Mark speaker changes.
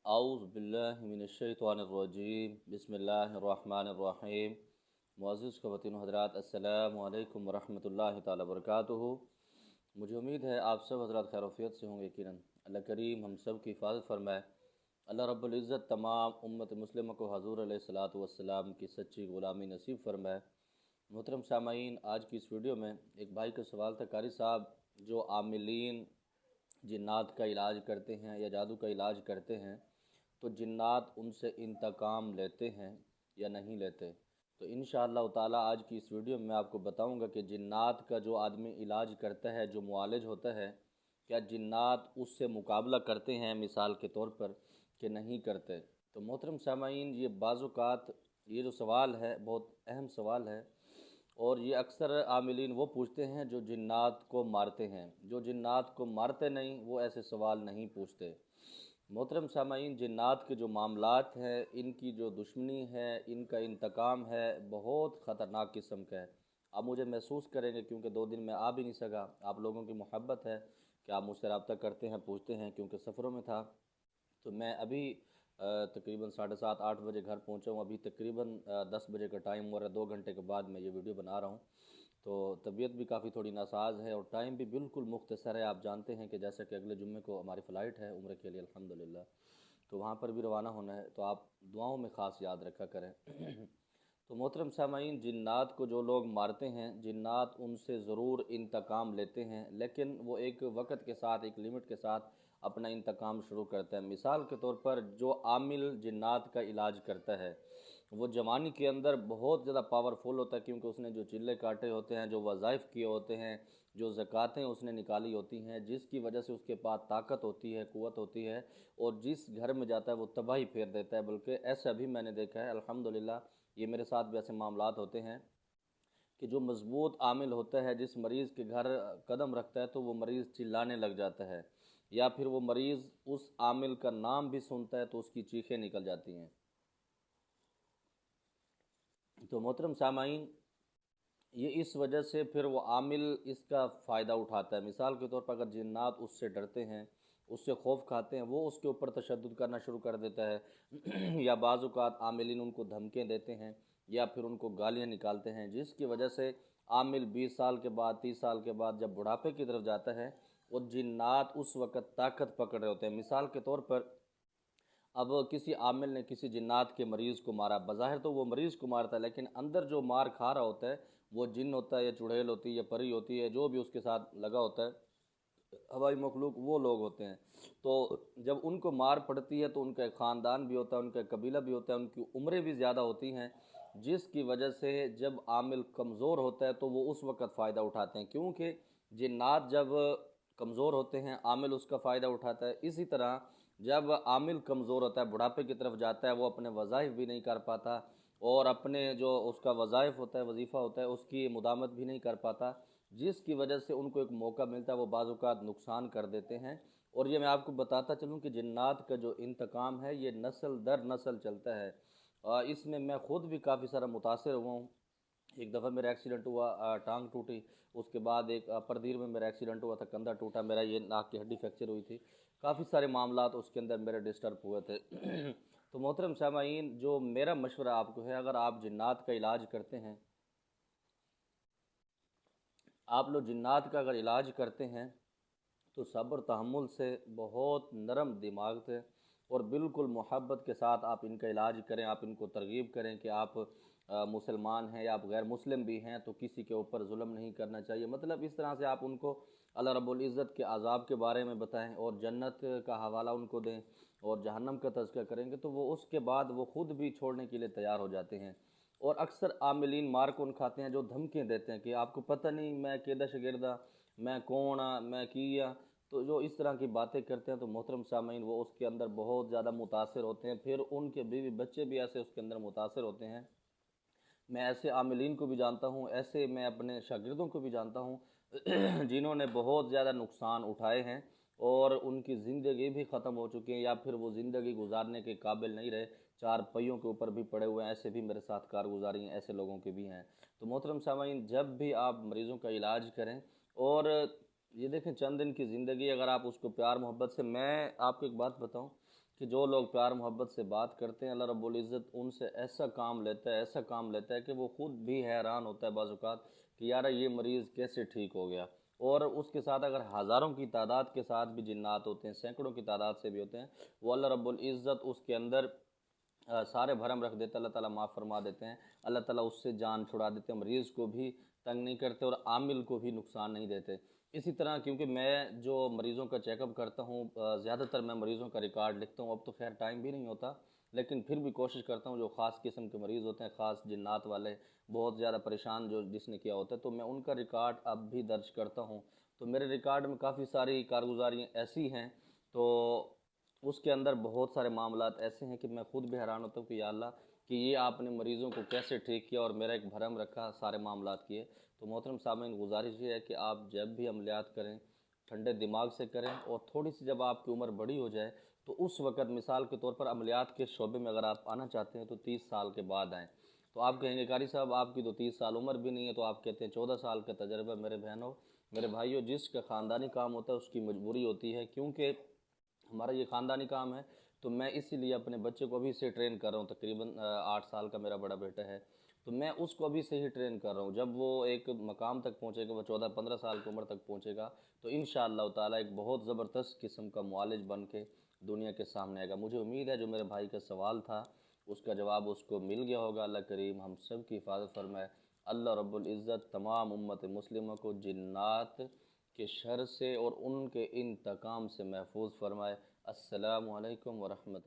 Speaker 1: आऊज़ बिल्लाहि मिनश्शैतानिर्रजीम बिस्मिल्लाहिर्रहमानिर्रहीम। मुअज़्ज़िज़ ख़वातीन व हज़रात, अस्सलामु अलैकुम व रहमतुल्लाहि तआला व बरकातुहू। मुझे उम्मीद है आप सब हज़रात खैर-ओ-आफ़ियत से होंगे। यकीनन अल्लाह करीम हम सब की हिफाज़त फरमाए। अल्लाह रब्बुल इज़्ज़त तमाम उम्मत मुस्लिमा को हुज़ूर अलैहिस्सलातु वस्सलाम की सच्ची ग़ुलामी नसीब फरमाए। मोहतरम सामाईन, आज की इस वीडियो में एक भाई का सवाल था, कारी साहब जो आमिलीन जिन्नात का इलाज करते हैं या जादू का इलाज करते हैं, तो जिन्नात उनसे इंतकाम लेते हैं या नहीं लेते। तो इंशाअल्लाह ताला आज की इस वीडियो में मैं आपको बताऊंगा कि जिन्नात का जो आदमी इलाज करता है, जो मुआलिज होता है, क्या जिन्नात उससे मुकाबला करते हैं मिसाल के तौर पर कि नहीं करते। तो मोहतरम सामाईन, ये बाज़-औक़ात ये जो सवाल है बहुत अहम सवाल है, और ये अक्सर आमिलीन वो पूछते हैं जो जिन्नात को मारते हैं। जो जिन्नात को मारते नहीं वो ऐसे सवाल नहीं पूछते। मोहतरम सामाईन, जिन्नात के जो मामलात हैं, इनकी जो दुश्मनी है, इनका इंतकाम है, बहुत ख़तरनाक किस्म का है। आप मुझे महसूस करेंगे, क्योंकि 2 दिन में आ भी नहीं सका। आप लोगों की मोहब्बत है कि आप मुझसे रब्ता करते हैं, पूछते हैं, क्योंकि सफ़रों में था। तो मैं अभी तकरीबन 7:30-8 बजे घर पहुंचा हूँ। अभी तकरीबन 10 बजे का टाइम हो रहा है। 2 घंटे के बाद मैं ये वीडियो बना रहा हूँ। तो तबीयत भी काफ़ी थोड़ी नासाज है और टाइम भी बिल्कुल मुख्तसर है। आप जानते हैं कि जैसा कि अगले जुम्मे को हमारी फ़्लाइट है उम्रे के लिए, अल्हम्दुलिल्लाह, तो वहाँ पर भी रवाना होना है। तो आप दुआओं में ख़ास याद रखा करें। तो मोहतरम सामाईन, जिन्नात को जो लोग मारते हैं, जिन्नात उनसे ज़रूर इंतकाम लेते हैं, लेकिन वो एक वक़्त के साथ, एक लिमिट के साथ अपना इंतकाम शुरू करते हैं। मिसाल के तौर पर जो आमिल जिन्नात का इलाज करता है, वो जवानी के अंदर बहुत ज़्यादा पावरफुल होता है, क्योंकि उसने जो चिल्ले काटे होते हैं, जो वज़ाइफ़ किए होते हैं, जो ज़कातें उसने निकाली होती हैं, जिसकी वजह से उसके पास ताकत होती है, क़ुव्वत होती है, और जिस घर में जाता है वो तबाही फेर देता है। बल्कि ऐसा भी मैंने देखा है, अल्हम्दुलिल्लाह, ये मेरे साथ भी ऐसे मामलात होते हैं कि जो मज़बूत आमिल होता है, जिस मरीज़ के घर कदम रखता है तो वो मरीज़ चिल्लाने लग जाता है, या फिर वो मरीज़ उस आमिल का नाम भी सुनता है तो उसकी चीखें निकल जाती हैं। तो मोहतरम सामाईन, ये इस वजह से फिर वो आमिल इसका फ़ायदा उठाता है। मिसाल के तौर पर अगर जिन्नात उससे डरते हैं, उससे खौफ खाते हैं, वो उसके ऊपर तशद्दुद करना शुरू कर देता है या बाज़ औक़ात आमिलीन उनको धमकियाँ देते हैं या फिर उनको गालियाँ निकालते हैं, जिसकी वजह से आमिल 20 साल के बाद, 30 साल के बाद जब बुढ़ापे की तरफ जाता है, वो जिन्नात उस वक़्त ताकत पकड़ रहे होते हैं। मिसाल के तौर पर अब किसी आमिल ने किसी जिन्नात के मरीज़ को मारा, बज़ाहिर तो वो मरीज़ को मारता है, लेकिन अंदर जो मार खा रहा होता है वो जिन्न होता है या चुड़ैल होती है या परी होती है, जो भी उसके साथ लगा होता है, हवाई मखलूक, वो लोग होते हैं। तो जब उनको मार पड़ती है तो उनका एक ख़ानदान भी होता है, उनका कबीला भी होता है, उनकी उम्रें भी ज़्यादा होती हैं, जिसकी वजह से जब आमिल कमज़ोर होता है तो वो उस वक़्त फ़ायदा उठाते हैं, क्योंकि जिन्नात जब कमज़ोर होते हैं आमिल उसका फ़ायदा उठाता है। इसी तरह जब आमिल कमज़ोर होता है, बुढ़ापे की तरफ जाता है, वो अपने वज़ाइफ़ भी नहीं कर पाता और अपने जो उसका वज़ाइफ़ होता है, वजीफ़ा होता है, उसकी मुदामत भी नहीं कर पाता, जिसकी वजह से उनको एक मौका मिलता है, वो बाज़ औक़ात नुकसान कर देते हैं। और ये मैं आपको बताता चलूँ कि जिन्नात का जो इंतकाम है ये नस्ल दर नस्ल चलता है। इसमें मैं ख़ुद भी काफ़ी सारा मुतासिर हुआ हूँ। एक दफ़ा मेरा एक्सीडेंट हुआ, टांग टूटी, उसके बाद एक परदीर में मेरा एक्सीडेंट हुआ था, कंधा टूटा मेरा, ये नाक की हड्डी फ्रैक्चर हुई थी। काफ़ी सारे मामलात उसके अंदर मेरे डिस्टर्ब हुए थे। तो मोहतरम सामाईन, जो मेरा मशवरा आपको है, अगर आप जिन्नात का इलाज करते हैं, आप लोग जिन्नात का अगर इलाज करते हैं तो सब्र तहम्मुल से, बहुत नरम दिमाग से और बिल्कुल मोहब्बत के साथ आप इनका इलाज करें। आप इनको तरगीब करें कि आप मुसलमान हैं या आप गैर मुस्लिम भी हैं तो किसी के ऊपर जुल्म नहीं करना चाहिए। मतलब इस तरह से आप उनको अल्लाह रब्बुल इज़्ज़त के अज़ाब के बारे में बताएं और जन्नत का हवाला उनको दें और जहन्नम का तज़किरा करेंगे तो वो उसके बाद वो ख़ुद भी छोड़ने के लिए तैयार हो जाते हैं। और अक्सर आमिलीन मार कौन खाते हैं? जो धमकियाँ देते हैं कि आपको पता नहीं मैं केदा शगिर्दा, मैं कौन आ, मैं किया। तो जो इस तरह की बातें करते हैं तो मोहतरम सामीन, वो उसके अंदर बहुत ज़्यादा मुतासिर होते हैं। फिर उनके बीवी बच्चे भी ऐसे उसके अंदर मुतासिर होते हैं। मैं ऐसे आमिलीन को भी जानता हूँ, ऐसे मैं अपने शागिर्दों को भी जानता हूँ जिन्होंने बहुत ज़्यादा नुकसान उठाए हैं और उनकी ज़िंदगी भी ख़त्म हो चुकी है या फिर वो ज़िंदगी गुजारने के काबिल नहीं रहे, चार पहियों के ऊपर भी पड़े हुए हैं। ऐसे भी मेरे साथ कारगुजारी हैं, ऐसे लोगों के भी हैं। तो मोहतरम सामीन, जब भी आप मरीज़ों का इलाज करें, और ये देखें चंद दिन की ज़िंदगी, अगर आप उसको प्यार मोहब्बत से, मैं आपको एक बात बताऊं کہ جو لوگ پیار محبت سے بات کرتے ہیں، اللہ رب العزت ان سے ایسا کام لیتا ہے کہ وہ خود بھی حیران ہوتا ہے بعض اوقات کہ یار یہ مریض کیسے ٹھیک ہو گیا۔ اور اس کے ساتھ اگر ہزاروں کی تعداد کے ساتھ بھی جنات ہوتے ہیں، سینکڑوں کی تعداد سے بھی ہوتے ہیں، وہ اللہ رب العزت اس کے اندر سارے بھرم رکھ دیتے ہیں، اللہ تعالیٰ معاف فرما دیتے ہیں، اللہ تعالیٰ اس سے جان چھڑا دیتے ہیں، مریض کو بھی تنگ نہیں کرتے اور عامل کو بھی نقصان نہیں دیتے۔ اسی طرح کیونکہ میں جو مریضوں کا چیک اپ کرتا ہوں، زیادہ تر میں مریضوں کا ریکارڈ لکھتا ہوں، اب تو خیر ٹائم بھی نہیں ہوتا، لیکن پھر بھی کوشش کرتا ہوں جو خاص قسم کے مریض ہوتے ہیں، خاص جنات والے، بہت زیادہ پریشان جس نے کیا ہوتا ہے، تو میں ان کا ریکارڈ اب بھی درج کرتا ہوں۔ تو میرے ریکارڈ میں کافی ساری کارگزاریاں ایسی ہیں، تو اس کے اندر بہت سارے معاملات ایسے ہیں کہ میں خود بھی حیران ہوتا ہوں کہ یا اللہ کہ یہ آپ نے مریضوں کو کیسے ٹھیک کیا، اور میرا ایک بھرم رکھا سارے معاملات کیے۔ تو محترم سامعین، گزارش یہ ہے کہ آپ جب بھی عملیات کریں ٹھنڈے دماغ سے کریں، اور تھوڑی سی جب آپ کی عمر بڑی ہو جائے تو اس وقت مثال کے طور پر عملیات کے شعبے میں اگر آپ آنا چاہتے ہیں تو 30 سال کے بعد آئیں۔ تو آپ کہیں گے قاری صاحب آپ کی تو 30 سال عمر بھی نہیں ہے، تو آپ کہتے ہیں 14 سال کا تجربہ۔ میرے بہنوں، میرے بھائیوں، جس کا خاندانی کام ہوتا ہے اس کی مجبوری ہوتی ہے، کیونکہ ہمارا یہ خاندانی کام ہے، تو میں اسی لیے اپنے بچے کو ابھی سے ٹرین کر رہا ہوں، تقریباً 8 سال کا میرا بڑا بیٹا ہے، تو میں اس کو ابھی سے ہی ٹرین کر رہا ہوں۔ جب وہ ایک مقام تک پہنچے گا، وہ 14-15 سال کی عمر تک پہنچے گا، تو انشاءاللہ تعالیٰ ایک بہت زبردست قسم کا معالج بن کے دنیا کے سامنے آئے گا۔ مجھے امید ہے جو میرے بھائی کا سوال تھا اس کا جواب اس کو مل گیا ہوگا۔ اللہ کریم ہم سب کی حفاظت فرمائے۔ اللہ رب العزت تمام امت مسلمہ کو جنات کے شر سے اور ان کے انتقام سے محفوظ فرمائے۔ السلام علیکم ورحمۃ